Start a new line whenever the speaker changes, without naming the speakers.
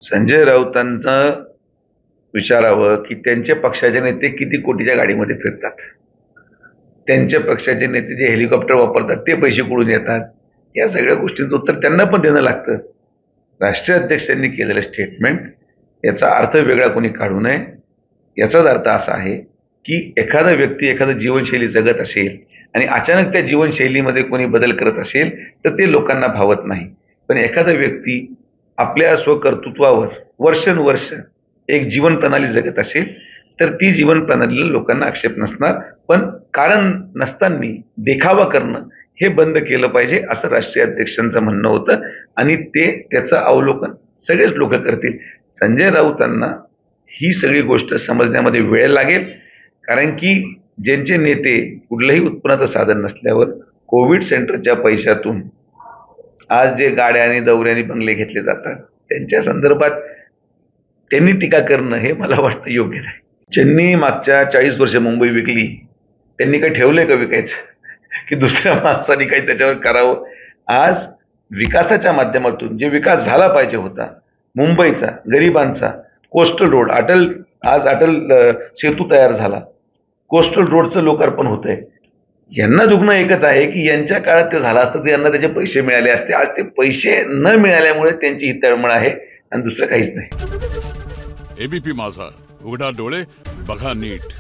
संजय राऊतांचं विचारावं की त्यांच्या पक्षाचे नेते किती कोटीच्या गाडीमध्ये फिरतात. त्यांच्या पक्षाचे नेते जे हेलिकॉप्टर वापरतात ते पैसे कुठून येतात, या सगळ्या गोष्टींचं उत्तर त्यांना पण देणं लागतं. राष्ट्रीय अध्यक्षांनी केलेलं स्टेटमेंट याचा अर्थ वेगळा कोणी काढू नये. याचाच अर्थ असा आहे की एखादा व्यक्ती एखादं जीवनशैली जगत असेल आणि अचानक त्या जीवनशैलीमध्ये कोणी बदल करत असेल तर ते लोकांना भावत नाही. पण एखादा व्यक्ती आपल्या स्वकर्तृत्वावर वर्षानुवर्ष एक जीवन प्रणाली जगत असेल तर ती जीवन प्रणालीला लोकांना आक्षेप नसणार. पण कारण नसताना देखावा करणं हे बंद केलं पाहिजे असं राष्ट्रीय अध्यक्षांचं म्हणणं होतं आणि त्याचं अवलोकन सगळेच लोक करतील. संजय राऊतांना ही सगळी गोष्ट समजण्यामध्ये वेळ लागेल, कारण की ज्यांचे नेते कुठलंही उत्पन्नाचं साधन नसल्यावर कोविड सेंटरच्या पैशातून आज जे गाड्या आणि दौऱ्याने बंगले घेतले जातात त्यांच्या संदर्भात त्यांनी टीका करणं हे मला वाटतं योग्य नाही. ज्यांनी मागच्या 40 वर्ष मुंबई विकली त्यांनी काही ठेवलंय का विकायचं की दुसऱ्या माणसाने काही त्याच्यावर करावं. आज विकासाच्या माध्यमातून जे विकास झाला पाहिजे होता मुंबईचा, गरिबांचा, कोस्टल रोड, अटल सेतू तयार झाला, कोस्टल रोडचं लोकार्पण होतंय. यांना दुखणं एकच आहे की यांच्या काळात ते झालं असतं तर यांना त्याचे पैसे मिळाले असते. आज ते पैसे न मिळाल्यामुळे त्यांची ही तळमळ आहे आणि दुसरं काहीच नाही.
एबीपी माझा, उघडा डोळे बघा नीट.